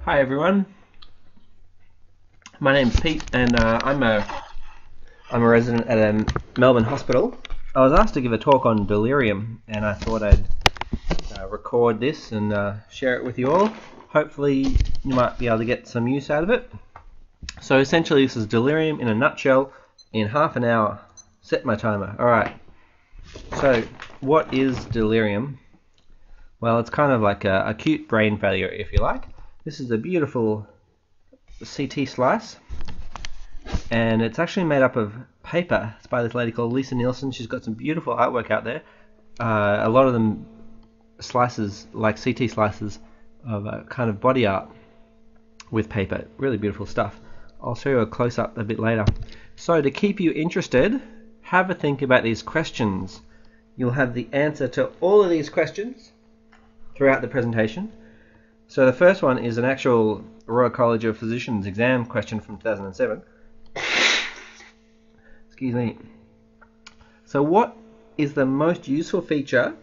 Hi everyone, my name's Pete and I'm a resident at a Melbourne hospital. I was asked to give a talk on delirium and I thought I'd record this and share it with you all. Hopefully you might be able to get some use out of it. So essentially this is delirium in a nutshell in half an hour. Set my timer. Alright, so what is delirium? Well, it's kind of like acute brain failure, if you like. This is a beautiful CT slice, and it's actually made up of paper. It's by this lady called Lisa Nielsen. She's got some beautiful artwork out there. A lot of them slices, like CT slices, of kind of body art with paper. Really beautiful stuff. I'll show you a close-up a bit later. So to keep you interested, have a think about these questions. You'll have the answer to all of these questions throughout the presentation. So the first one is an actual Royal College of Physicians exam question from 2007. Excuse me. So what is the most useful feature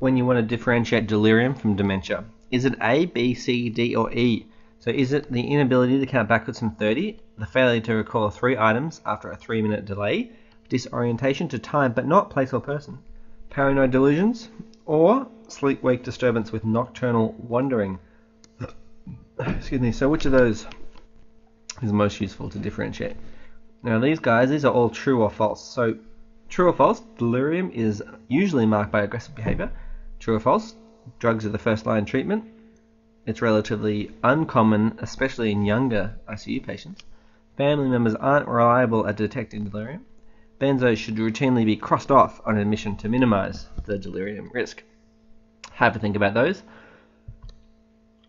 when you want to differentiate delirium from dementia? Is it A, B, C, D, or E? So is it the inability to count backwards from 30, the failure to recall 3 items after a 3-minute delay, disorientation to time but not place or person, paranoid delusions, or sleep-wake disturbance with nocturnal wandering? Excuse me. So which of those is most useful to differentiate? Now these are all true or false. So true or false, delirium is usually marked by aggressive behaviour. True or false, drugs are the first line treatment. It's relatively uncommon, especially in younger ICU patients. Family members aren't reliable at detecting delirium. Benzos should routinely be crossed off on admission to minimise the delirium risk. Have a think about those.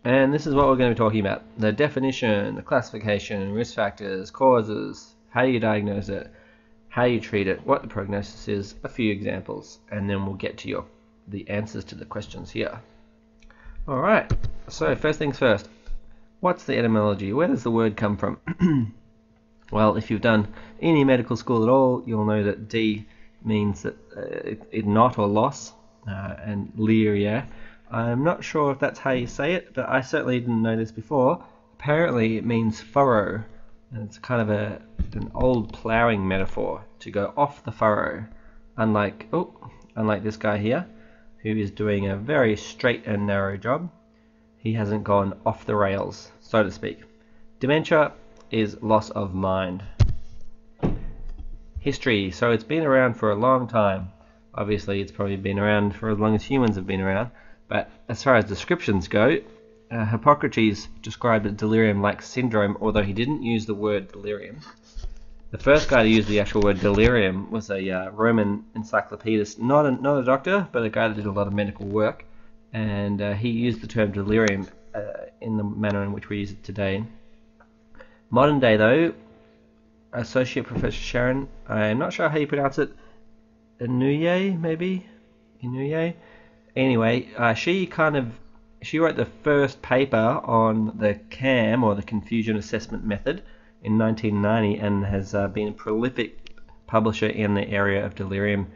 And this is what we're going to be talking about. The definition, the classification, risk factors, causes, how you diagnose it, how you treat it, what the prognosis is, a few examples, and then we'll get to the answers to the questions here. Alright, so first things first. What's the etymology? Where does the word come from? Well, if you've done any medical school at all, you'll know that D means that not or loss, and liria. I'm not sure if that's how you say it, but I certainly didn't know this before. Apparently it means furrow, and it's kind of an old ploughing metaphor, to go off the furrow, unlike this guy here, who is doing a very straight and narrow job. He hasn't gone off the rails, so to speak. Dementia is loss of mind. History, so it's been around for a long time. Obviously it's probably been around for as long as humans have been around. But as far as descriptions go, Hippocrates described delirium-like syndrome, although he didn't use the word delirium. The first guy to use the actual word delirium was a Roman encyclopedist, not a doctor, but a guy that did a lot of medical work, and he used the term delirium in the manner in which we use it today. Modern day, though, Associate Professor Sharon, I'm not sure how you pronounce it, Inouye, maybe? Inouye? Anyway, she wrote the first paper on the CAM, or the Confusion Assessment Method, in 1990, and has been a prolific publisher in the area of delirium.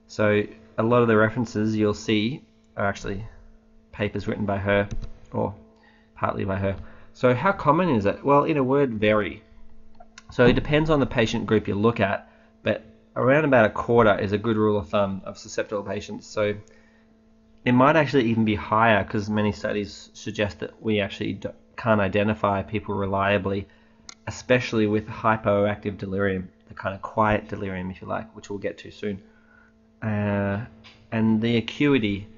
So a lot of the references you'll see are actually papers written by her, or partly by her. So how common is it? Well, in a word, very. So it depends on the patient group you look at, but around about a quarter is a good rule of thumb of susceptible patients. So it might actually even be higher, because many studies suggest that we actually can't identify people reliably, especially with hypoactive delirium, the kind of quiet delirium, if you like, which we'll get to soon. And the acuity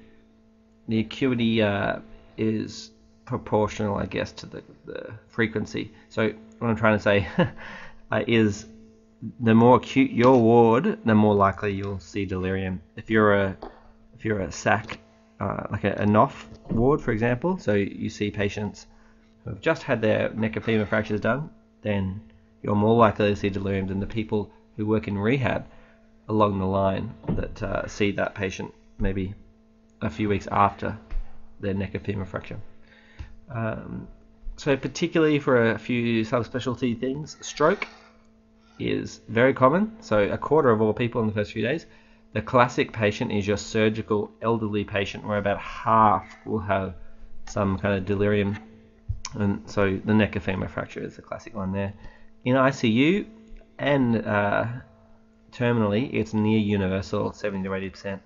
is proportional, I guess, to the frequency. So what I'm trying to say is the more acute your ward, the more likely you'll see delirium. If you're a SAC, like a NOF ward, for example, so you see patients who have just had their neck and femur fractures done, then you're more likely to see delirium than the people who work in rehab along the line that see that patient maybe a few weeks after their neck and femur fracture. So particularly for a few subspecialty things, stroke is very common, so a quarter of all people in the first few days. The classic patient is your surgical elderly patient, where about half will have some kind of delirium And so the neck of femur fracture is a classic one there. In ICU and terminally, it's near universal, 70 to 80%.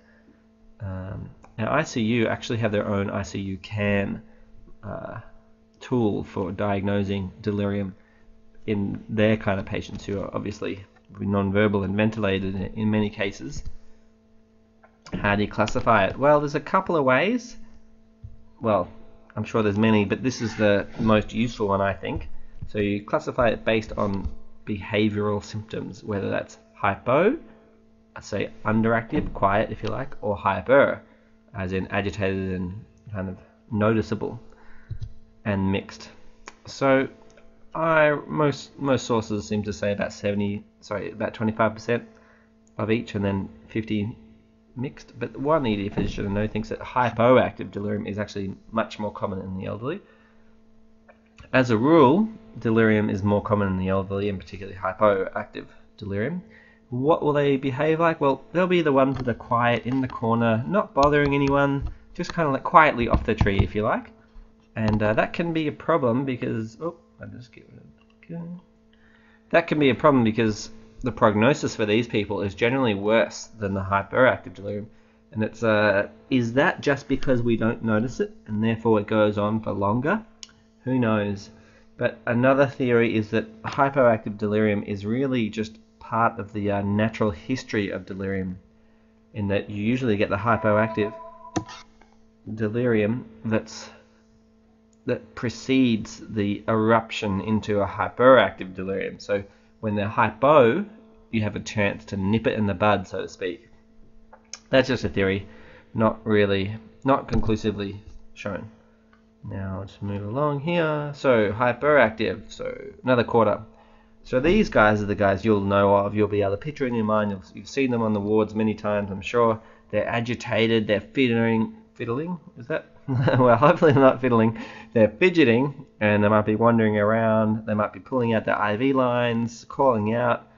Now ICU actually have their own ICU CAN tool for diagnosing delirium in their kind of patients who are obviously non-verbal and ventilated in many cases. How do you classify it? Well, there's a couple of ways. Well, I'm sure there's many, but this is the most useful one, I think. So you classify it based on behavioral symptoms, whether that's hypo, say underactive, quiet if you like, or hyper, as in agitated and kind of noticeable, and mixed. So most sources seem to say about 25% of each, and then 50 mixed. But one ED physician I know thinks that hypoactive delirium is actually much more common in the elderly. As a rule, delirium is more common in the elderly, and particularly hypoactive delirium. What will they behave like? Well, they'll be the ones that are quiet in the corner, not bothering anyone, just kind of like quietly off the tree, if you like. And that can be a problem because that can be a problem because the prognosis for these people is generally worse than the hyperactive delirium. And it's is that just because we don't notice it and therefore it goes on for longer? Who knows? But another theory is that hypoactive delirium is really just part of the natural history of delirium, in that you usually get the hypoactive delirium that precedes the eruption into a hyperactive delirium. So when they're hypo, you have a chance to nip it in the bud, so to speak. That's just a theory, not conclusively shown. Now let's move along here. So hyperactive, so another quarter. So these guys are the guys you'll know of. You'll be able to picture in your mind. You've seen them on the wards many times, I'm sure. They're agitated. They're fiddling. Is that? Well, hopefully not fiddling. They're fidgeting, and they might be wandering around. They might be pulling out their IV lines, calling out.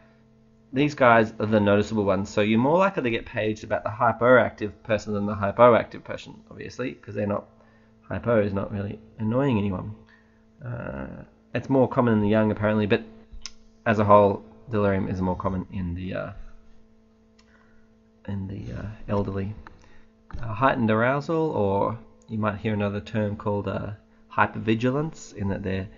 These guys are the noticeable ones. So you're more likely to get paged about the hyperactive person than the hypoactive person, obviously, because they're not. Hypo is not really annoying anyone. It's more common in the young, apparently, but as a whole, delirium is more common in the elderly. Heightened arousal, or you might hear another term called hypervigilance, in that they're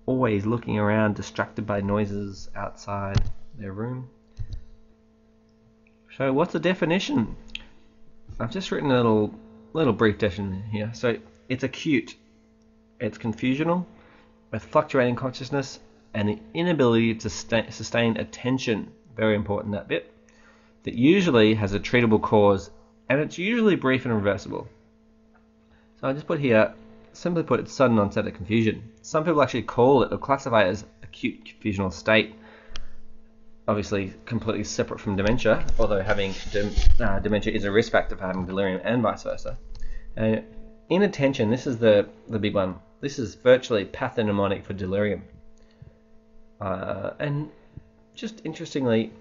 always looking around, distracted by noises outside their room. So what's the definition? I've just written a little brief definition here. So it's acute, it's confusional, with fluctuating consciousness and the inability to sustain attention, very important that bit, that usually has a treatable cause, and it's usually brief and reversible. So I just put here, simply put, it's sudden onset of confusion. Some people actually call it or classify it as acute confusional state, obviously completely separate from dementia, although having dementia is a risk factor for having delirium and vice versa. Inattention, this is the big one. This is virtually pathognomonic for delirium. And just interestingly,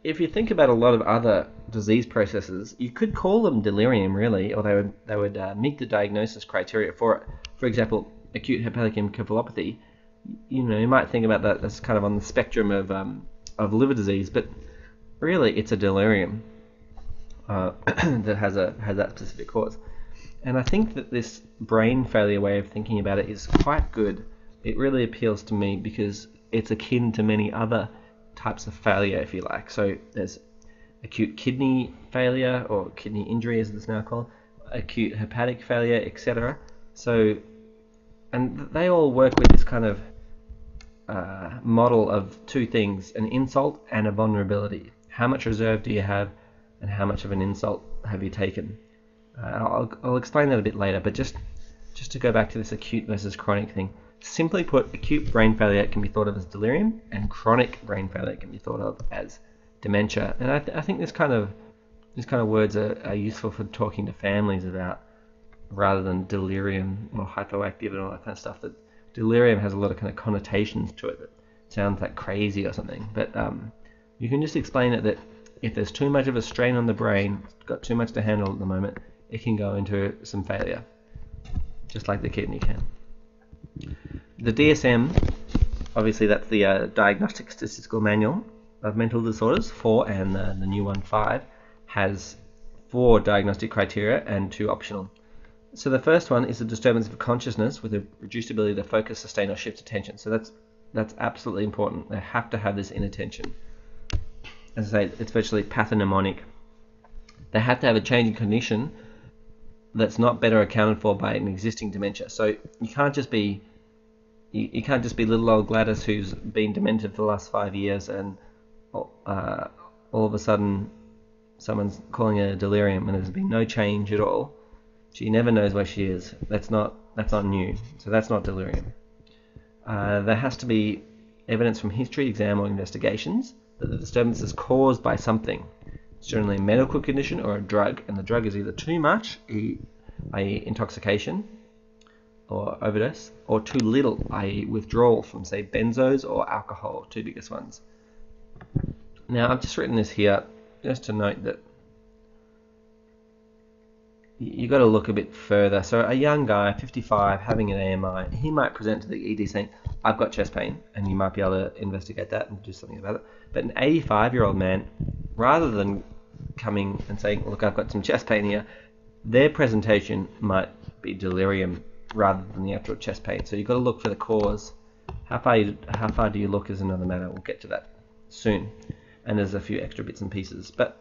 if you think about a lot of other disease processes, you could call them delirium, really, or they would meet the diagnosis criteria for it. For example, acute hepatic encephalopathy. You might think about that as kind of on the spectrum of liver disease, but really it's a delirium that has that specific cause. And I think that this brain failure way of thinking about it is quite good. It really appeals to me because it's akin to many other types of failure, if you like. So there's acute kidney failure, or kidney injury as it's now called, acute hepatic failure, etc. So, and they all work with this kind of model of two things: an insult and a vulnerability. How much reserve do you have, and how much of an insult have you taken? I'll explain that a bit later, but just to go back to this acute versus chronic thing. Simply put, acute brain failure can be thought of as delirium, and chronic brain failure can be thought of as dementia. And I think these kind of words are useful for talking to families about, rather than delirium or hypoactive and all that kind of stuff. That delirium has a lot of kind of connotations to it that sounds like crazy or something. But you can just explain it that if there's too much of a strain on the brain, it's got too much to handle at the moment, it can go into some failure, just like the kidney can. The DSM, obviously that's the Diagnostic Statistical Manual of Mental Disorders 4, and the new one 5 has 4 diagnostic criteria and 2 optional. So the first one is a disturbance of consciousness with a reduced ability to focus, sustain, or shift attention. So that's absolutely important. They have to have this inattention. As I say, it's virtually pathognomonic. They have to have a change in cognition that's not better accounted for by an existing dementia. So you can't just be little old Gladys who's been demented for the last 5 years and all of a sudden someone's calling it a delirium and there's been no change at all. She never knows where she is. That's not new. So that's not delirium. There has to be evidence from history, exam, or investigations that the disturbance is caused by something. It's generally a medical condition or a drug, and the drug is either too much, i.e. intoxication or overdose, or too little, i.e. withdrawal from, say, benzos or alcohol, 2 biggest ones. Now, I've just written this here just to note that you've got to look a bit further. So a young guy, 55, having an AMI, he might present to the ED saying, I've got chest pain, and you might be able to investigate that and do something about it. But an 85-year-old man, rather than coming and saying, look, I've got some chest pain here, their presentation might be delirium rather than the actual chest pain. So you've got to look for the cause. How far do you look is another matter. We'll get to that soon. And there's a few extra bits and pieces. But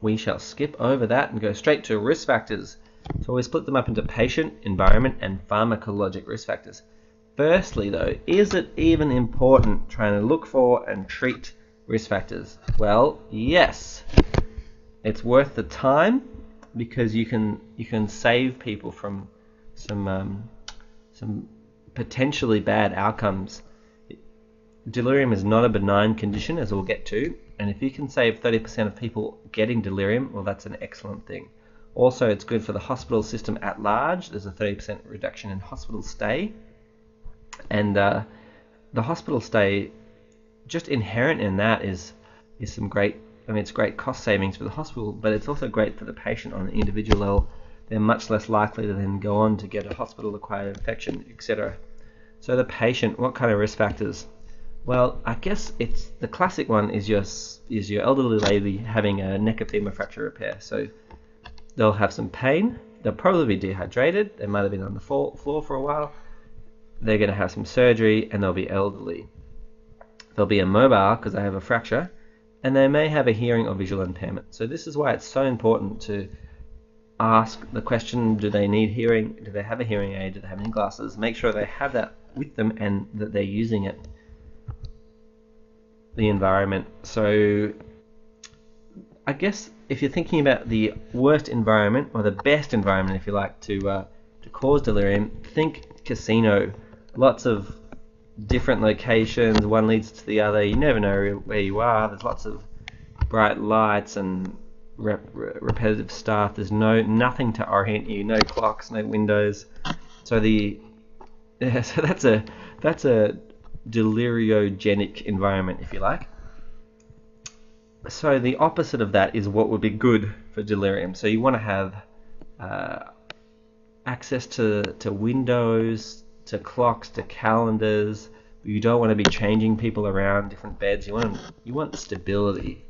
we shall skip over that and go straight to risk factors. So we split them up into patient, environment, and pharmacologic risk factors. Firstly, though, is it even important trying to look for and treat risk factors? Well, yes. It's worth the time because you can save people from some potentially bad outcomes. Delirium is not a benign condition, as we'll get to, and if you can save 30% of people getting delirium, well, that's an excellent thing. Also, it's good for the hospital system at large. There's a 30% reduction in hospital stay, and the hospital stay, just inherent in that is some great, it's great cost savings for the hospital, but it's also great for the patient on an individual level. They're much less likely to then go on to get a hospital-acquired infection, etc. So the patient, what kind of risk factors? Well, I guess it's the classic one is your elderly lady having a neck of femur fracture repair. So they'll have some pain. They'll probably be dehydrated. They might have been on the floor for a while. They're going to have some surgery, and they'll be elderly. They'll be immobile because they have a fracture, and they may have a hearing or visual impairment. So this is why it's so important to ask the question: do they need hearing? Do they have a hearing aid? Do they have any glasses? Make sure they have that with them and that they're using it. The environment. So I guess if you're thinking about the worst environment or the best environment, if you like, to cause delirium, think casino. Lots of different locations, one leads to the other. You never know where you are. There's lots of bright lights and repetitive stuff. There's nothing to orient you. No clocks, no windows. So that's a deliriogenic environment, if you like. So the opposite of that is what would be good for delirium. So you want to have access to windows, to clocks, to calendars. You don't want to be changing people around different beds. You want stability,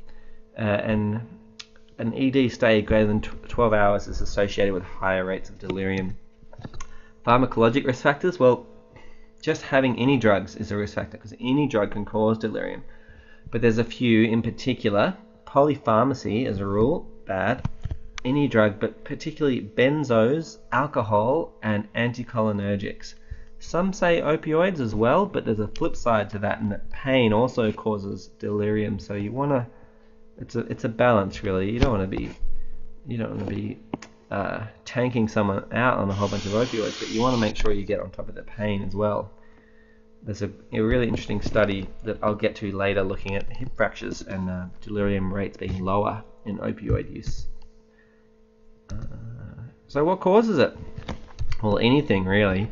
and an ED stay greater than 12 hours is associated with higher rates of delirium. Pharmacologic risk factors. Well, just having any drugs is a risk factor because any drug can cause delirium. But there's a few in particular. Polypharmacy, as a rule, bad. Any drug, but particularly benzos, alcohol, and anticholinergics. Some say opioids as well, but there's a flip side to that, and that pain also causes delirium. So you want to, it's a balance really. You don't want to be tanking someone out on a whole bunch of opioids, but you want to make sure you get on top of the pain as well. There's a really interesting study that I'll get to later looking at hip fractures and delirium rates being lower in opioid use. So what causes it? Well, anything really.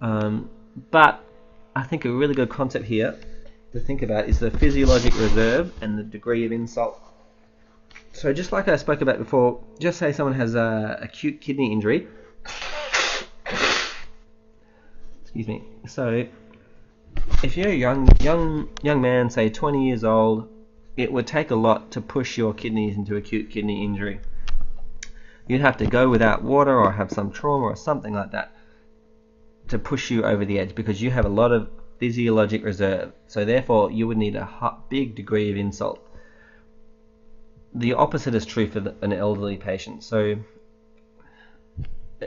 But I think a really good concept here to think about is the physiologic reserve and the degree of insult. So just like I spoke about before, just say someone has a acute kidney injury. Excuse me. So if you're a young man, say 20 years old, it would take a lot to push your kidneys into acute kidney injury. You'd have to go without water or have some trauma or something like that to push you over the edge, because you have a lot of physiologic reserve. So therefore you would need a big degree of insult. The opposite is true for an elderly patient. So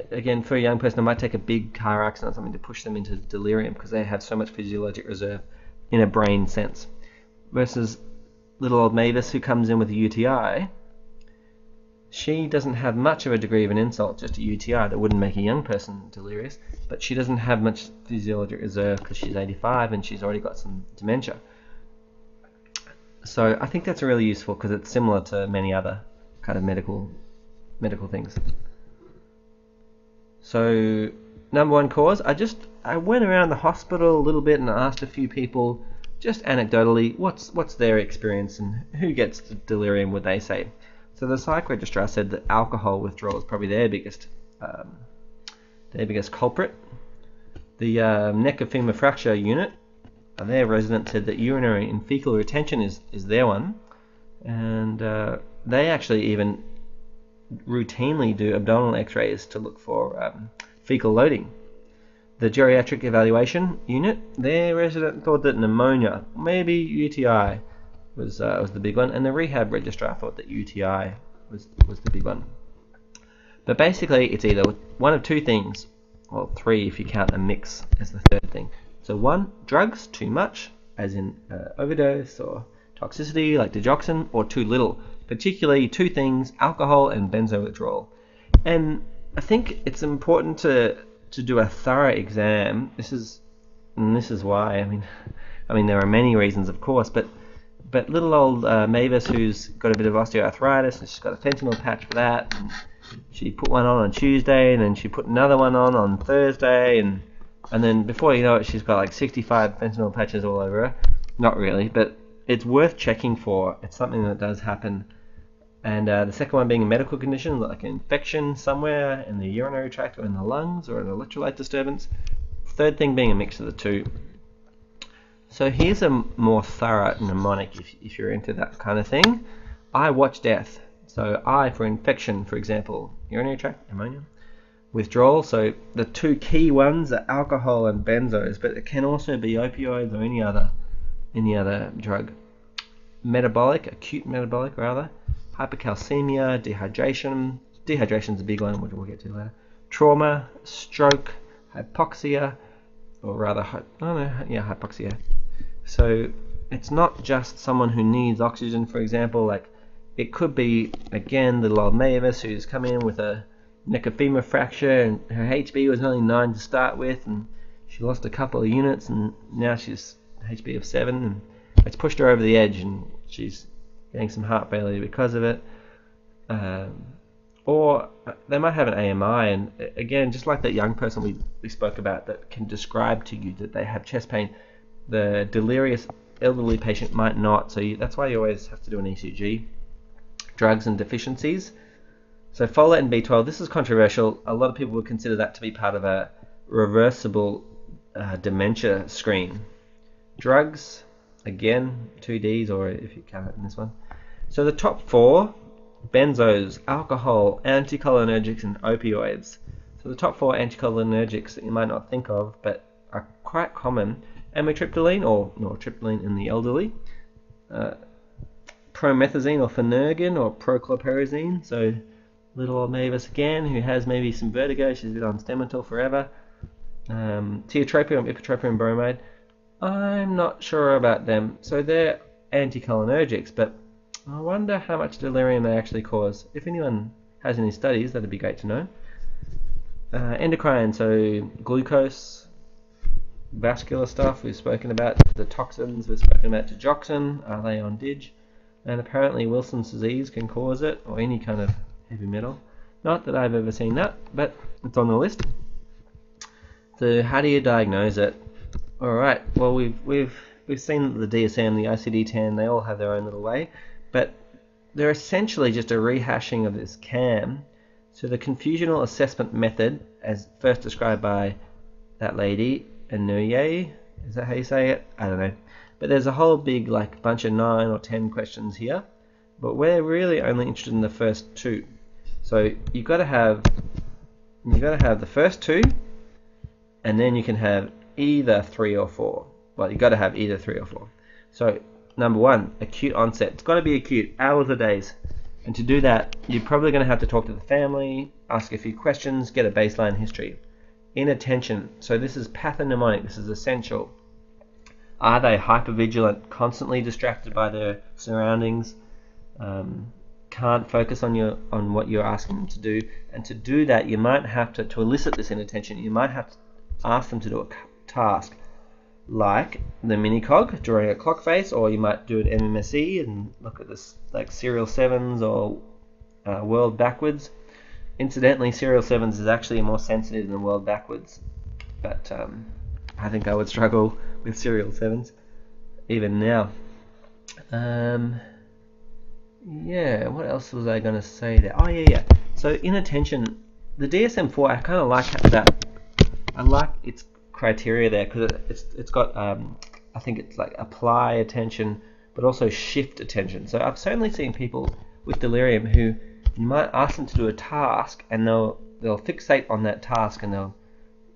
again, for a young person, it might take a big car accident or something to push them into delirium because they have so much physiologic reserve in a brain sense. Versus little old Mavis who comes in with a UTI, she doesn't have much of a degree of an insult, just a UTI that wouldn't make a young person delirious, but she doesn't have much physiologic reserve because she's 85 and she's already got some dementia. So I think that's really useful because it's similar to many other kind of medical things. So number one cause, I went around the hospital a little bit and asked a few people, just anecdotally, what's their experience and who gets delirium, would they say. So the psych registrar said that alcohol withdrawal is probably their biggest culprit. The neck of femur fracture unit, their resident said that urinary and fecal retention is their one, and they actually even routinely do abdominal x-rays to look for fecal loading. The geriatric evaluation unit, their resident thought that pneumonia, maybe UTI, was the big one, and the rehab registrar thought that UTI was the big one. But basically it's either one of two things, well, three if you count a mix as the third thing. So one, drugs, too much, as in overdose or toxicity like digoxin, or too little, particularly two things, alcohol and benzo withdrawal. And I think it's important to do a thorough exam. This is why, I mean there are many reasons of course, but little old Mavis, who's got a bit of osteoarthritis, and she's got a fentanyl patch for that, and she put one on Tuesday, and then she put another one on Thursday, and then before you know it, she's got like 65 fentanyl patches all over her. Not really, but it's worth checking for. It's something that does happen. And the second one being a medical condition, like an infection somewhere in the urinary tract or in the lungs, or an electrolyte disturbance. Third thing being a mix of the two. So here's a more thorough mnemonic if you're into that kind of thing. I watch death. So I for infection, for example, urinary tract, pneumonia. Withdrawal, so the two key ones are alcohol and benzos, but it can also be opioids or any other drug. Metabolic, acute metabolic rather. Hypercalcemia, dehydration. Dehydration's a big one, which we'll get to later. Trauma, stroke, hypoxia, or rather, hypoxia. So it's not just someone who needs oxygen, for example. Like it could be again little old Mavis who's come in with a neck of femur fracture, and her HB was only 9 to start with, and she lost a couple of units, and now she's HB of 7, and it's pushed her over the edge, and she's getting some heart failure because of it. Or they might have an AMI, and again, just like that young person we spoke about that can describe to you that they have chest pain, the delirious elderly patient might not, so that's why you always have to do an ECG. Drugs and deficiencies. So folate and B12, this is controversial. A lot of people would consider that to be part of a reversible dementia screen. Drugs, again, 2Ds, or if you count it in this one. So the top four, benzos, alcohol, anticholinergics, and opioids. So the top four anticholinergics that you might not think of, but are quite common: amitriptyline, or nortriptyline in the elderly, promethazine or phenergan or prochlorperazine, so little old Mavis again, who has maybe some vertigo, she's been on Stemetil forever. Tiotropium, ipratropium bromide, I'm not sure about them. So they're anticholinergics, but I wonder how much delirium they actually cause. If anyone has any studies, that'd be great to know. Endocrine, so glucose, vascular stuff, we've spoken about. The toxins, we've spoken about digoxin, are they on dig? And apparently Wilson's disease can cause it, or any kind of heavy metal. Not that I've ever seen that, but it's on the list. So how do you diagnose it? Alright, well we've seen the DSM, the ICD-10, they all have their own little way, but they're essentially just a rehashing of this CAM. So the confusional assessment method, as first described by that lady, Inouye. Is that how you say it? I don't know. But there's a whole big like bunch of 9 or 10 questions here. But we're really only interested in the first 2. So you've got to have the first 2, and then you can have either 3 or 4. Well, you've got to have either 3 or 4. So number 1, acute onset. It's got to be acute, hours or days. And to do that, you're probably going to have to talk to the family, ask a few questions, get a baseline history. Inattention. So this is pathognomonic. This is essential. Are they hypervigilant, constantly distracted by their surroundings? Can't focus on what you're asking them to do, and to do that you might have to elicit this inattention, you might have to ask them to do a task like the mini-cog during a clock face, or you might do an MMSE and look at this like serial 7s or world backwards. Incidentally, serial 7s is actually more sensitive than world backwards, but I think I would struggle with serial 7s even now. Yeah, what else was I going to say there? Oh, yeah. So inattention, the DSM-4, I kind of like that. I like its criteria there because it's got, I think it's like apply attention, but also shift attention. So I've certainly seen people with delirium who you might ask them to do a task, and they'll fixate on that task, and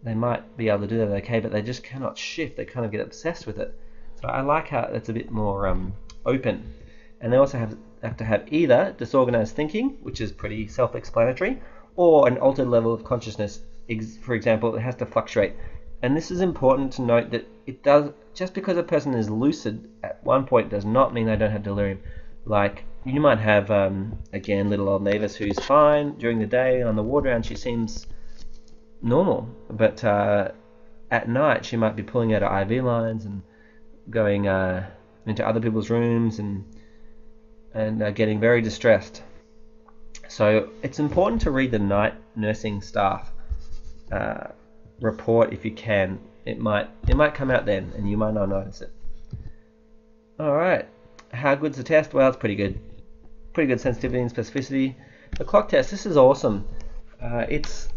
they might be able to do that okay, but they just cannot shift. They kind of get obsessed with it. So I like how it's a bit more open. And they also have to have either disorganized thinking, which is pretty self-explanatory, or an altered level of consciousness. For example, it has to fluctuate. And this is important to note that it does, just because a person is lucid at one point does not mean they don't have delirium. Like, you might have, again, little old Mavis who's fine during the day on the ward round, she seems normal, but at night she might be pulling out her IV lines and going into other people's rooms and getting very distressed. So it's important to read the night nursing staff report if you can. It might come out then, and you might not notice it. All right, how good's the test? Well, it's pretty good. Pretty good sensitivity and specificity. The clock test. This is awesome. It's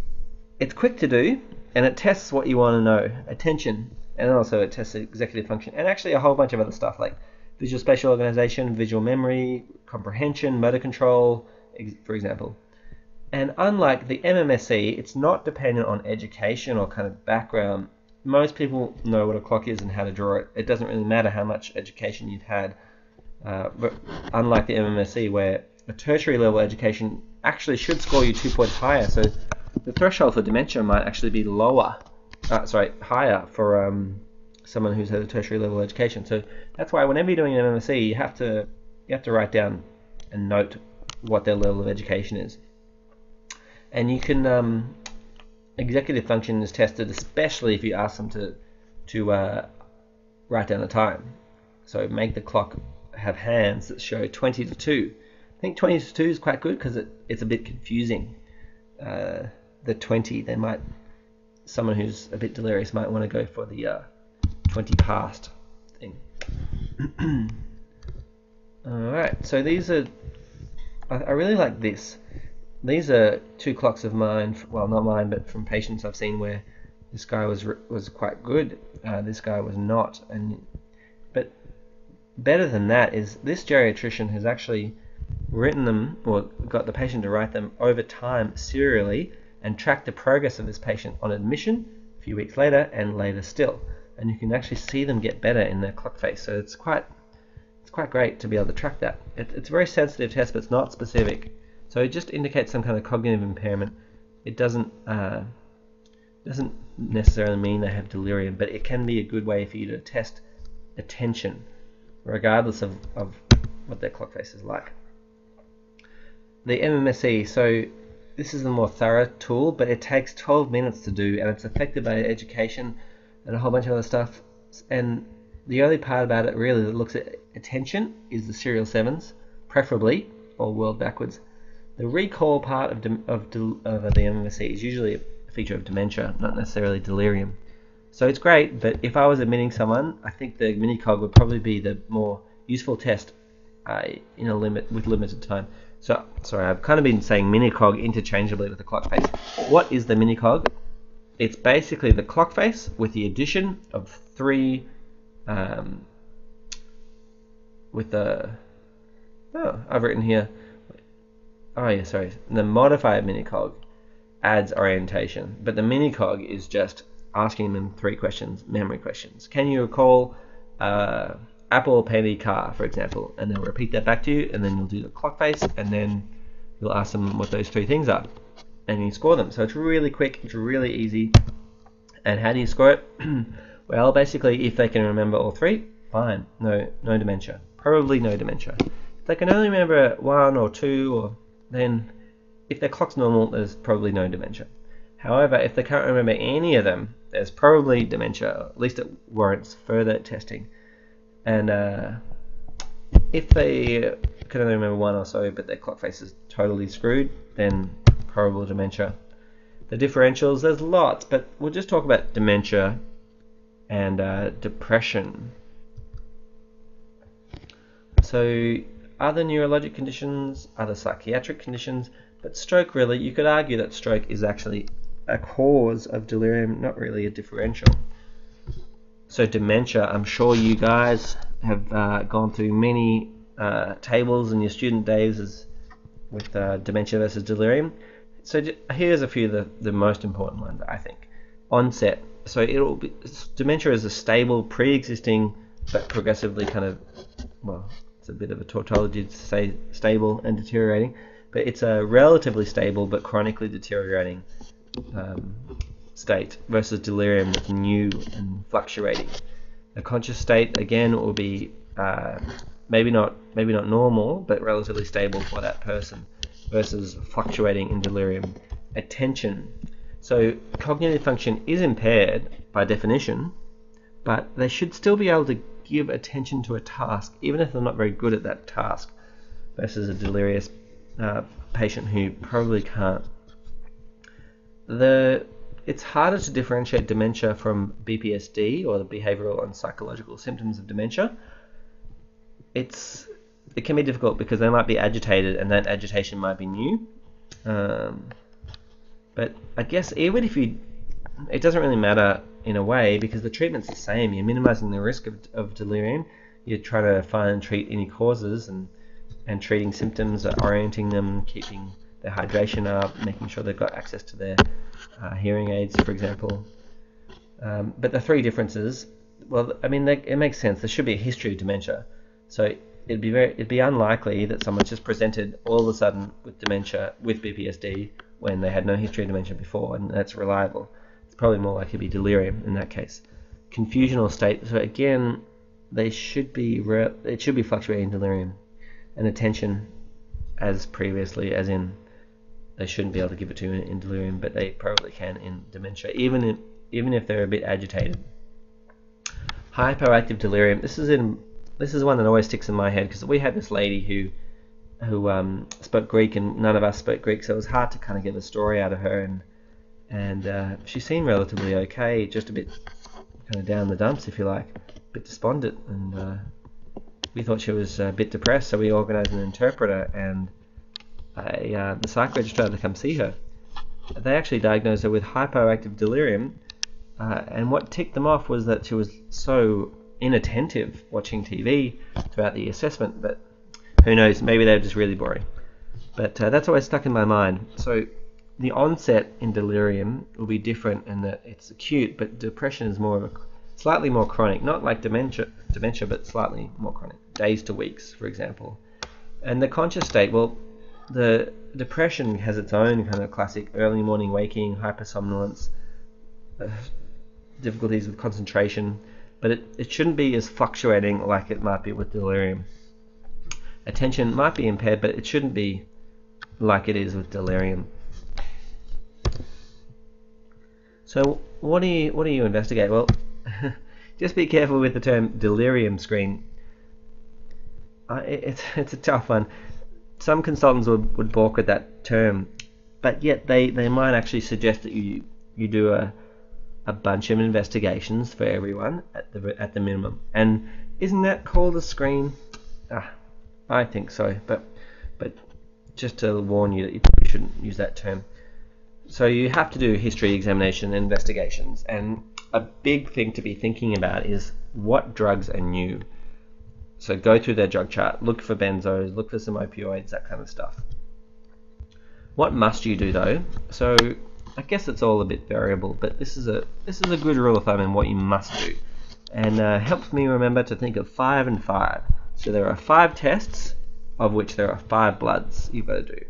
quick to do, and it tests what you want to know: attention, and also it tests executive function, and actually a whole bunch of other stuff like visual spatial organization, visual memory, comprehension, motor control, for example. And unlike the MMSE, it's not dependent on education or kind of background. Most people know what a clock is and how to draw it. It doesn't really matter how much education you've had. But unlike the MMSE, where a tertiary level education actually should score you 2 points higher, so the threshold for dementia might actually be higher for someone who's had a tertiary level education. So that's why whenever you're doing an MMSE, you have to write down and note what their level of education is. And you can executive function is tested, especially if you ask them to write down the time. So make the clock have hands that show 20 to 2. I think 20 to 2 is quite good because it's a bit confusing. The 20, someone who's a bit delirious might want to go for the 20 past thing. Alright, so these are, I really like this. These are 2 clocks of mine, well, not mine, but from patients I've seen where this guy was quite good, this guy was not. But better than that is this geriatrician has actually written them, or got the patient to write them over time serially, and track the progress of this patient on admission a few weeks later and later still. And you can actually see them get better in their clock face. So it's quite great to be able to track that. It's a very sensitive test, but it's not specific. So it just indicates some kind of cognitive impairment. It doesn't necessarily mean they have delirium, but it can be a good way for you to test attention, regardless of what their clock face is like. The MMSE, so this is the more thorough tool, but it takes 12 minutes to do, and it's affected by education and a whole bunch of other stuff. And the only part about it really that looks at attention is the serial 7s, preferably, or world backwards. The recall part of the MMSE is usually a feature of dementia, not necessarily delirium. So it's great, but if I was admitting someone, I think the mini-cog would probably be the more useful test with limited time. So, sorry, I've kind of been saying mini-cog interchangeably with the clock face. What is the mini-cog? it's basically the clock face with the addition of 3 with the I've written here, the modified minicog adds orientation, but the minicog is just asking them 3 questions, memory questions. Can you recall apple, penny, car, for example? And they'll repeat that back to you, and then you'll do the clock face, and then you'll ask them what those 3 things are, and you score them. So it's really quick, it's really easy. And how do you score it? Well, basically, if they can remember all 3, fine, no dementia, probably no dementia. If they can only remember 1 or 2, or then if their clock's normal, there's probably no dementia. However, if they can't remember any of them, there's probably dementia, or at least it warrants further testing. And if they can only remember 1 or so, but their clock face is totally screwed, then probable dementia. The differentials, there's lots, but we'll just talk about dementia and depression. So other neurologic conditions, other psychiatric conditions, but stroke, really, you could argue that stroke is actually a cause of delirium, not really a differential. So dementia, I'm sure you guys have gone through many tables in your student days with dementia versus delirium. So here's a few of the most important ones, I think. Onset. So dementia is a stable, pre-existing, but progressively kind of, well, it's a bit of a tautology to say stable and deteriorating, but it's a relatively stable but chronically deteriorating state versus delirium with new and fluctuating. A conscious state, again, will be maybe not normal, but relatively stable for that person, versus fluctuating in delirium. Attention. So cognitive function is impaired by definition, but they should still be able to give attention to a task, even if they're not very good at that task, versus a delirious patient who probably can't. It's harder to differentiate dementia from BPSD, or the behavioral and psychological symptoms of dementia. It can be difficult because they might be agitated, and that agitation might be new. But I guess even if it doesn't really matter in a way, because the treatment's the same. You're minimizing the risk of delirium. You're trying to find and treat any causes, and treating symptoms, orienting them, keeping their hydration up, making sure they've got access to their hearing aids, for example. But the 3 differences, well, I mean, it makes sense. There should be a history of dementia. So it'd be unlikely that someone's just presented all of a sudden with dementia with BPSD when they had no history of dementia before, and that's reliable. It's probably more likely to be delirium in that case. Confusional state. So again, it should be fluctuating delirium, and attention as previously, as in they shouldn't be able to give it to you in delirium, but they probably can in dementia, even if they're a bit agitated. Hyperactive delirium. This is one that always sticks in my head, because we had this lady who spoke Greek, and none of us spoke Greek, so it was hard to kind of get a story out of her, and she seemed relatively okay, just a bit kind of down the dumps, if you like, a bit despondent, and we thought she was a bit depressed, so we organised an interpreter and the psych registrar to come see her. They actually diagnosed her with hyperactive delirium, and what ticked them off was that she was so inattentive watching TV throughout the assessment, but who knows, maybe they were just really boring. But that's always stuck in my mind. So the onset in delirium will be different in that it's acute, but depression is more of a slightly more chronic, not like dementia, but slightly more chronic, days to weeks, for example. And the conscious state, well, the depression has its own kind of classic early morning waking, hypersomnolence, difficulties with concentration, but it shouldn't be as fluctuating like it might be with delirium. Attention might be impaired, but it shouldn't be like it is with delirium. So what do you investigate? Well, just be careful with the term delirium screen. It's a tough one. Some consultants would balk at that term, but yet they might actually suggest that you do a bunch of investigations for everyone at the minimum. And isn't that called a screen? I think so, but just to warn you that you probably shouldn't use that term. So you have to do history examination and investigations, and a big thing to be thinking about is what drugs are new. So go through their drug chart, look for benzos, look for some opioids, that kind of stuff. What must you do though? So I guess it's all a bit variable, but this is a good rule of thumb in what you must do, and helps me remember to think of 5 and 5. So there are 5 tests, of which there are 5 bloods you've got to do.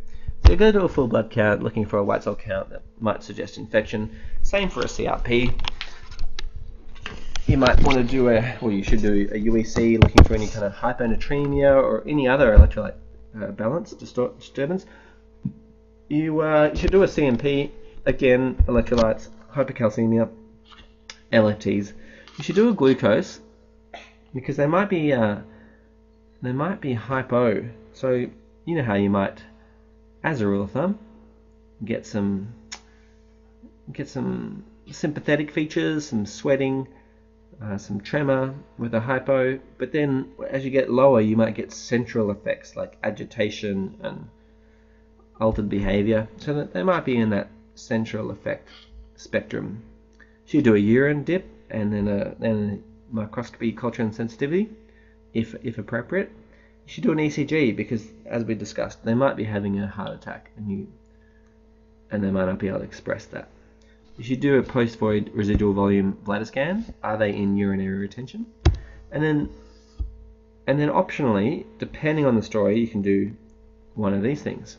So you go to a full blood count, looking for a white cell count that might suggest infection. Same for a CRP. You might want to do you should do a UEC, looking for any kind of hyponatremia or any other electrolyte balance disturbance. You should do a CMP, again, electrolytes, hypercalcemia, LFTs. You should do a glucose, because they might be hypo. So you know how you might, as a rule of thumb, get some sympathetic features, some sweating, some tremor with a hypo, but then as you get lower you might get central effects like agitation and altered behaviour, so that they might be in that central effect spectrum. So you do a urine dip and then a microscopy culture and sensitivity, if appropriate. You should do an ECG, because as we discussed, they might be having a heart attack and they might not be able to express that. You should do a post-void residual volume bladder scan. Are they in urinary retention? And then optionally, depending on the story, you can do one of these things.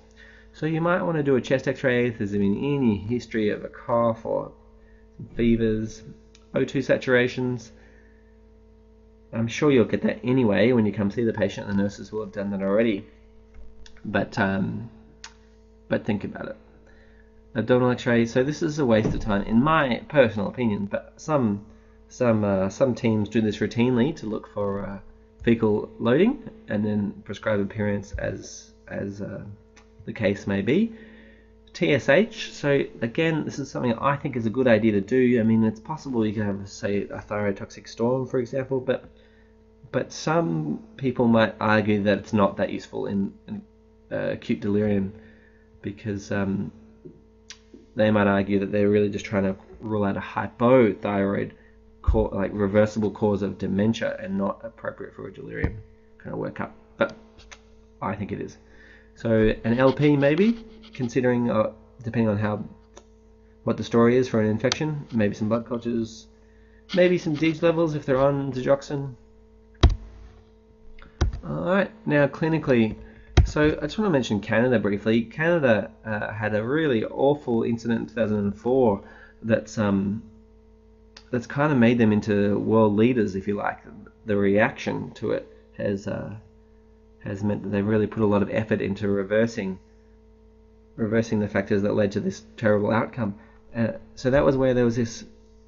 So you might want to do a chest x-ray if there's been any history of a cough or some fevers, O2 saturations. I'm sure you'll get that anyway when you come see the patient. The nurses will have done that already. But think about it. Abdominal x-ray. So this is a waste of time, in my personal opinion. But some teams do this routinely to look for fecal loading and then prescribe appearance as the case may be. TSH, so again, this is something I think is a good idea to do. I mean, it's possible you can have, say, a thyrotoxic storm, for example, but some people might argue that it's not that useful in acute delirium, because they might argue that they're really just trying to rule out a hypothyroid, like reversible cause of dementia, and not appropriate for a delirium kind of workup. But I think it is. So an LP maybe, considering depending on what the story is for an infection, maybe some blood cultures, maybe some DIG levels if they're on digoxin. Alright, now clinically, so I just want to mention Canada briefly. Canada had a really awful incident in 2004 that's kind of made them into world leaders, if you like. The reaction to it has meant that they've really put a lot of effort into reversing the factors that led to this terrible outcome. So that was where there was this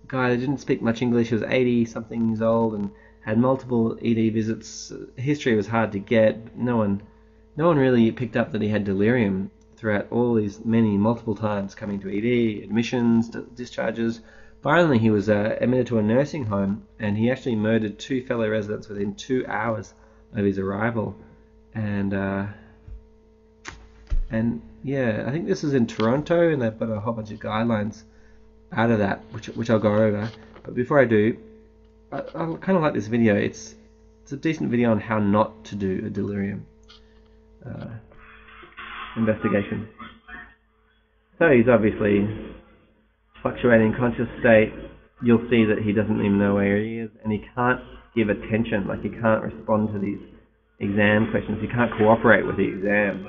guy that didn't speak much English. He was 80-something years old and had multiple ED visits. History was hard to get. No one really picked up that he had delirium throughout all these multiple times coming to ED, admissions, discharges. Finally, he was admitted to a nursing home, and he actually murdered 2 fellow residents within 2 hours of his arrival. And yeah, I think this is in Toronto, and they've got a whole bunch of guidelines out of that, which I'll go over. But before I do, I kind of like this video. It's a decent video on how not to do a delirium investigation. So he's obviously fluctuating conscious state. You'll see that he doesn't even know where he is, and he can't give attention. Like, he can't respond to these exam questions. He can't cooperate with the exam.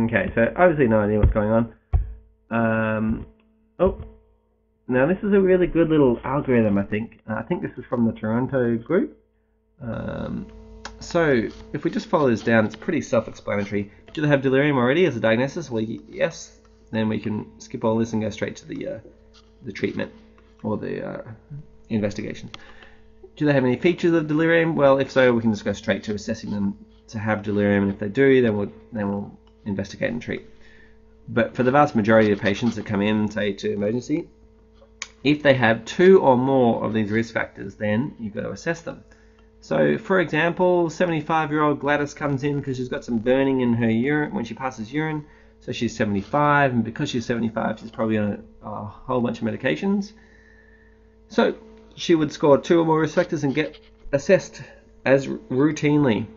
Okay, so obviously no idea what's going on. Oh, now this is a really good little algorithm, I think. I think this is from the Toronto group. So if we just follow this down, it's pretty self-explanatory. Do they have delirium already as a diagnosis? Well, yes. Then we can skip all this and go straight to the treatment or the investigation. Do they have any features of delirium? Well, if so, we can just go straight to assessing them to have delirium, and if they do, then we'll investigate and treat. But for the vast majority of patients that come in, say, to emergency, if they have 2 or more of these risk factors, then you've got to assess them. So, for example, 75-year-old Gladys comes in because she's got some burning in her urine when she passes urine. So she's 75, and because she's 75, she's probably on a whole bunch of medications. So she would score 2 or more risk factors and get assessed as routinely.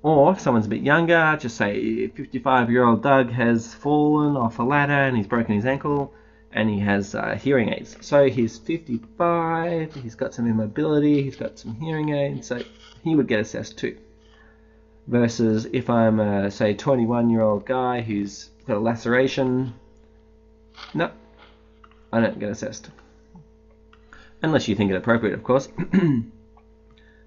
Or if someone's a bit younger, just say 55-year-old Doug has fallen off a ladder and he's broken his ankle and he has hearing aids. So he's 55, he's got some immobility, he's got some hearing aids, so he would get assessed too. Versus if I'm a, say, 21-year-old guy who's got a laceration, no, I don't get assessed. Unless you think it appropriate, of course.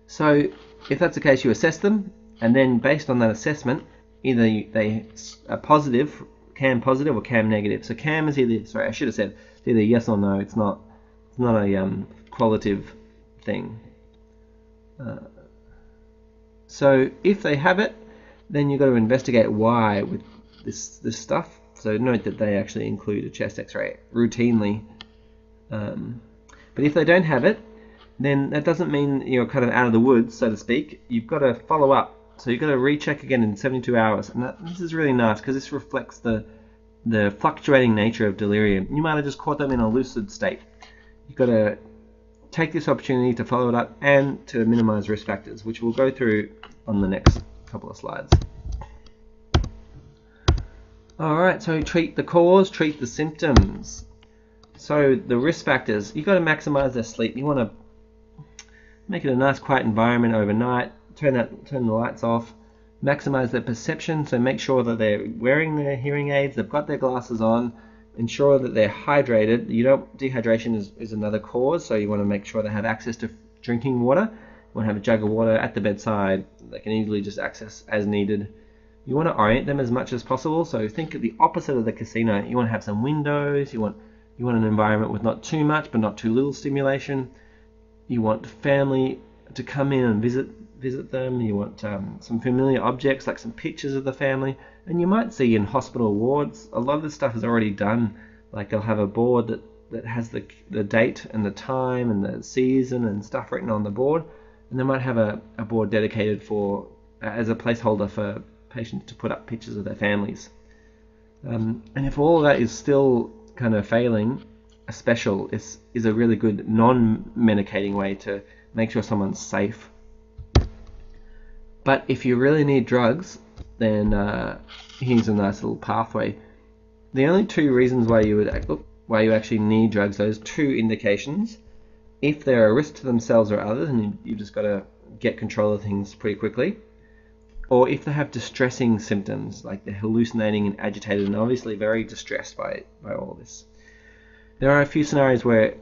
So if that's the case, you assess them, and then based on that assessment, either they are positive, CAM positive or CAM negative. So CAM is either, sorry, I should have said, it's either yes or no. It's not a qualitative thing. So if they have it, then you've got to investigate why with this stuff. So note that they actually include a chest X-ray routinely. But if they don't have it, then that doesn't mean you're kind of out of the woods, so to speak. You've got to follow up. So you've got to recheck again in 72 hours. And this is really nice because this reflects the fluctuating nature of delirium. You might have just caught them in a lucid state. You've got to take this opportunity to follow it up and to minimize risk factors, which we'll go through on the next couple of slides. Alright, so treat the cause, treat the symptoms. So the risk factors, you've got to maximize their sleep. You want to make it a nice quiet environment overnight, turn the lights off, maximize their perception, so make sure that they're wearing their hearing aids, they've got their glasses on, ensure that they're hydrated. Dehydration is another cause, so you want to make sure they have access to drinking water. You want to have a jug of water at the bedside they can easily just access as needed. You want to orient them as much as possible, so think of the opposite of the casino. You want to have some windows, you want an environment with not too much but not too little stimulation. You want family to come in and visit them. You want some familiar objects like some pictures of the family. And you might see in hospital wards, a lot of this stuff is already done. Like they'll have a board that has the date and the time and the season and stuff written on the board. And they might have a board dedicated for as a placeholder for patients to put up pictures of their families. And if all of that is still kind of failing, a special is a really good non-medicating way to make sure someone's safe. But if you really need drugs, then here's a nice little pathway. The only 2 reasons why you actually need drugs, those 2 indications, if they're a risk to themselves or others, and you've just got to get control of things pretty quickly, or if they have distressing symptoms, like they're hallucinating and agitated and obviously very distressed by all this. There are a few scenarios where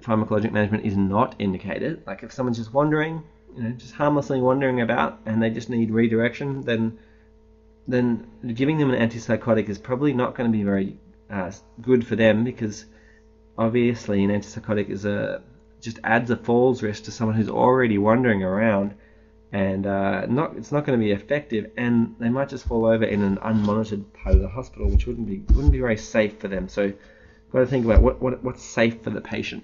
pharmacologic management is not indicated, like if someone's just wandering, just harmlessly wandering about and they just need redirection, then giving them an antipsychotic is probably not going to be very good for them, because obviously an antipsychotic just adds a falls risk to someone who's already wandering around, and it's not going to be effective, and they might just fall over in an unmonitored part of the hospital, which wouldn't be very safe for them. So got to think about what's safe for the patient.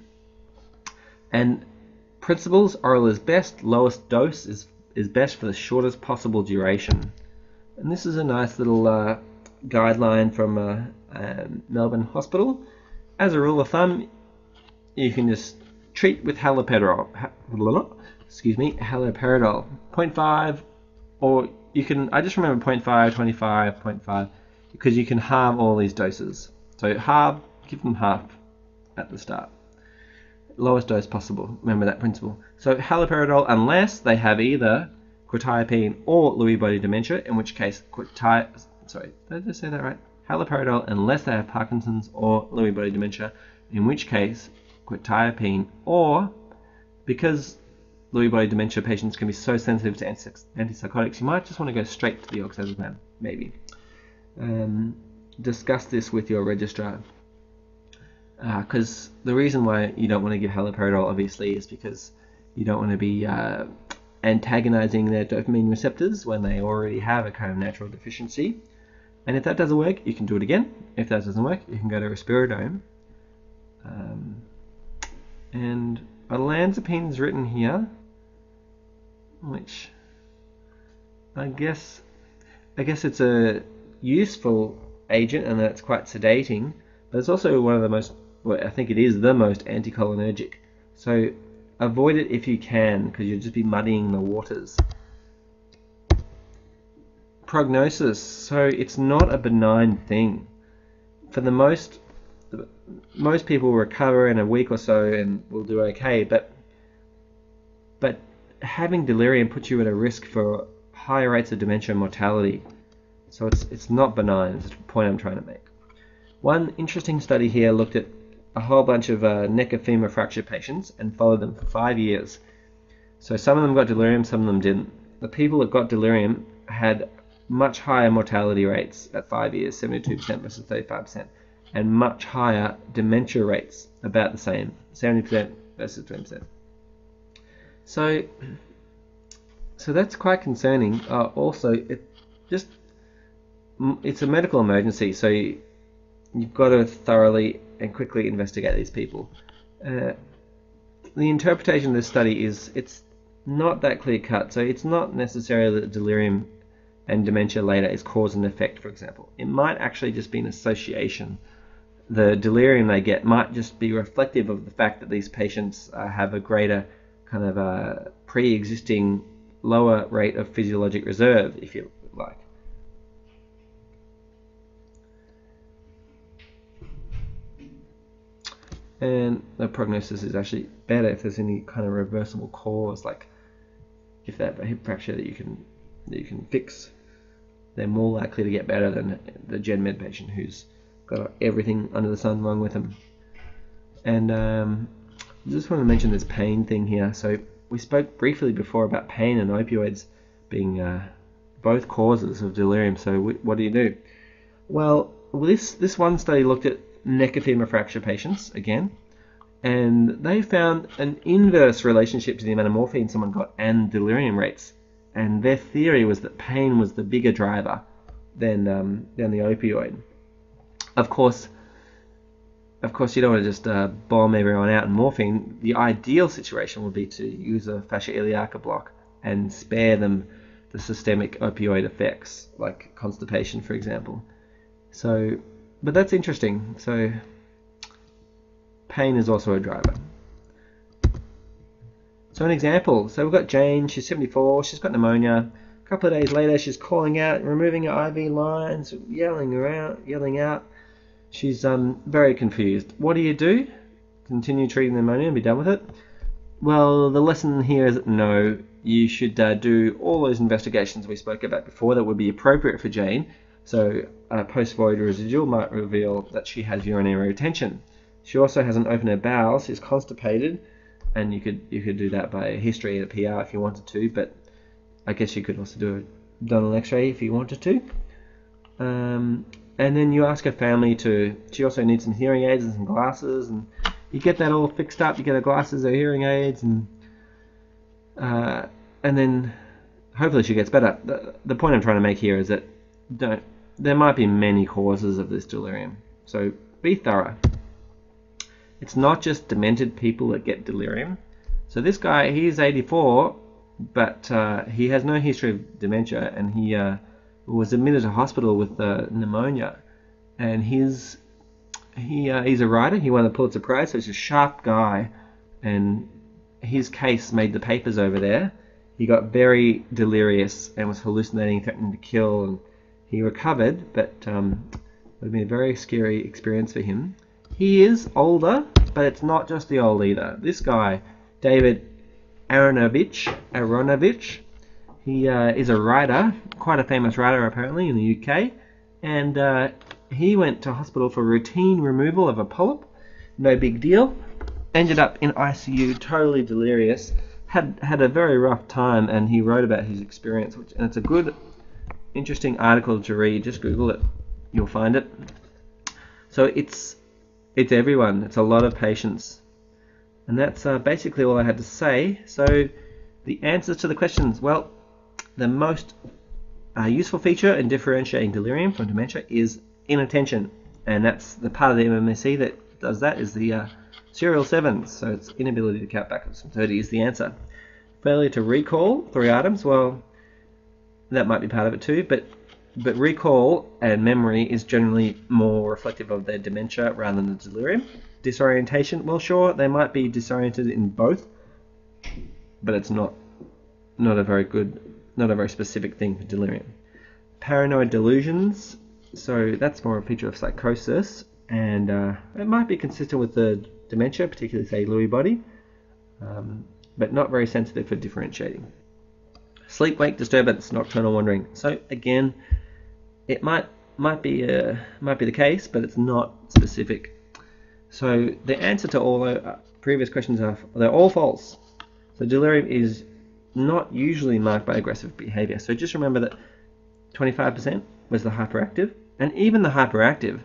And principles: oral is best, lowest dose is best for the shortest possible duration. And this is a nice little guideline from Melbourne Hospital. As a rule of thumb, you can just treat with haloperidol. Haloperidol 0.5, or you can, I just remember 0.5, 25, 0.5, because you can halve all these doses. So give them half at the start. Lowest dose possible, remember that principle. So haloperidol, unless they have either quetiapine or Lewy body dementia, in which case sorry, did I just say that right? Haloperidol unless they have Parkinson's or Lewy body dementia, in which case quetiapine, or because Lewy body dementia patients can be so sensitive to antipsychotics, you might just want to go straight to the oxazepam, maybe. Discuss this with your registrar, because the reason why you don't want to give haloperidol obviously is because you don't want to be antagonizing their dopamine receptors when they already have a kind of natural deficiency. And if that doesn't work, you can do it again. If that doesn't work, you can go to risperidone. And olanzapine is written here, which I guess it's a useful agent and that it's quite sedating, but it's also one of the most, well, I think it is the most anticholinergic. So avoid it if you can, because you'll just be muddying the waters. Prognosis. So it's not a benign thing. For the most people recover in a week or so and will do okay, but having delirium puts you at a risk for higher rates of dementia and mortality. So it's not benign, is the point I'm trying to make. One interesting study here looked at a whole bunch of neck of femur fracture patients and followed them for 5 years. So some of them got delirium, some of them didn't. The people that got delirium had much higher mortality rates at 5 years, 72% versus 35%, and much higher dementia rates, about the same, 70% versus 20%. So that's quite concerning. Also, it's a medical emergency, so you've got to thoroughly and quickly investigate these people. The interpretation of this study is it's not that clear cut, so it's not necessarily that delirium and dementia later is cause and effect, for example. It might actually just be an association. The delirium they get might just be reflective of the fact that these patients have a greater kind of pre-existing lower rate of physiologic reserve, if you like. And the prognosis is actually better if there's any kind of reversible cause, like if they have a hip fracture that you can fix, they're more likely to get better than the gen med patient who's got everything under the sun wrong with them. And I just want to mention this pain thing here. So we spoke briefly before about pain and opioids being both causes of delirium. So what do you do? Well, this one study looked at neck of femur fracture patients again, and they found an inverse relationship to the amount of morphine someone got and delirium rates. And their theory was that pain was the bigger driver than the opioid. Of course, you don't want to just bomb everyone out in morphine. The ideal situation would be to use a fascia iliaca block and spare them the systemic opioid effects, like constipation, for example. So, but that's interesting. So, pain is also a driver. So an example, so we've got Jane, she's 74, she's got pneumonia. A couple of days later, she's calling out, removing her IV lines, yelling out. She's very confused. What do you do? Continue treating the pneumonia and be done with it? Well, the lesson here is no, you should do all those investigations we spoke about before that would be appropriate for Jane. So post-void residual might reveal that she has urinary retention. She also has an open bowel, she's constipated, and you could do that by a history and a PR if you wanted to, but I guess you could also do a abdominal x-ray if you wanted to. And then you ask her family she also needs some hearing aids and some glasses, and you get that all fixed up, you get her glasses, her hearing aids, and then hopefully she gets better. The point I'm trying to make here is that there might be many causes of this delirium, so be thorough. It's not just demented people that get delirium. So this guy, he's 84, but he has no history of dementia, and he was admitted to hospital with pneumonia. And he's a writer. He won the Pulitzer Prize, so he's a sharp guy. And his case made the papers over there. He got very delirious and was hallucinating, threatening to kill. And he recovered, but it would have been a very scary experience for him. He is older, but it's not just the old either. This guy, David Aronovich, he is a writer, quite a famous writer apparently in the UK, and he went to hospital for routine removal of a polyp. No big deal. Ended up in ICU, totally delirious. Had a very rough time, and he wrote about his experience, and it's a good, interesting article to read. Just Google it, you'll find it. So it's everyone. It's a lot of patients, and that's basically all I had to say. So the answers to the questions. Well, the most useful feature in differentiating delirium from dementia is inattention, and that's the part of the MMSE that does that is the serial 7s, so it's inability to count backwards from 30 is the answer. Failure to recall 3 items, well, that might be part of it too, but recall and memory is generally more reflective of their dementia rather than the delirium. Disorientation, well, sure, they might be disoriented in both, but it's not a very specific thing for delirium. Paranoid delusions, so that's more a feature of psychosis, and it might be consistent with the dementia, particularly say Lewy body, but not very sensitive for differentiating. Sleep-wake disturbance, nocturnal wandering. So again, it might be the case, but it's not specific. So the answer to all previous questions are they're all false. So delirium is not usually marked by aggressive behaviour. So just remember that 25% was the hyperactive, and even the hyperactive,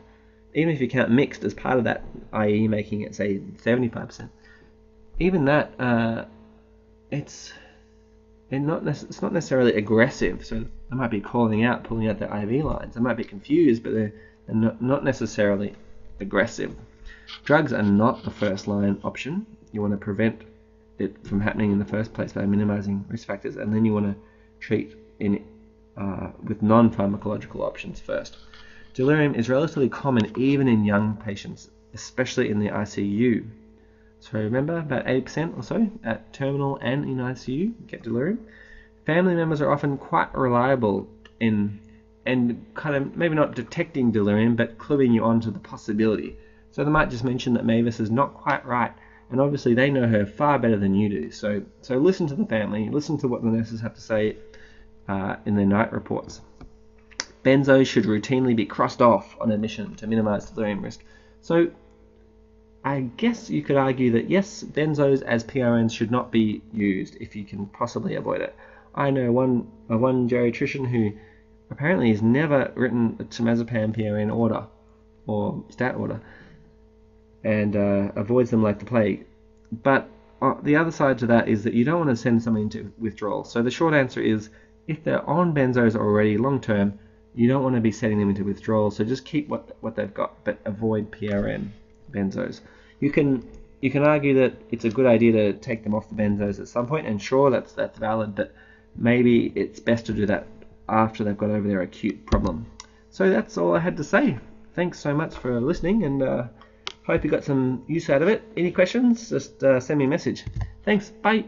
even if you count mixed as part of that, i.e. making it say 75%, even that, it's not necessarily aggressive. So they might be pulling out their IV lines. They might be confused, but they're not necessarily aggressive. Drugs are not the first line option. You want to prevent it from happening in the first place by minimizing risk factors, and then you want to treat with non-pharmacological options first. Delirium is relatively common even in young patients, especially in the ICU. So remember, about 80% or so at terminal and in ICU get delirium. Family members are often quite reliable in kind of maybe not detecting delirium, but cluing you on to the possibility. So they might just mention that Mavis is not quite right, and obviously they know her far better than you do. So listen to the family, listen to what the nurses have to say in their night reports. Benzos should routinely be crossed off on admission to minimize delirium risk. So I guess you could argue that yes, benzos as PRNs should not be used if you can possibly avoid it. I know one geriatrician who apparently has never written a temazepam PRN order or stat order, and avoids them like the plague. But the other side to that is that you don't want to send someone into withdrawal. So the short answer is, if they're on benzos already long term, you don't want to be sending them into withdrawal. So just keep what they've got, but avoid PRN benzos. You can argue that it's a good idea to take them off the benzos at some point, and sure, that's valid, but maybe it's best to do that after they've got over their acute problem. So that's all I had to say. Thanks so much for listening, and hope you got some use out of it. Any questions, just send me a message. Thanks, bye.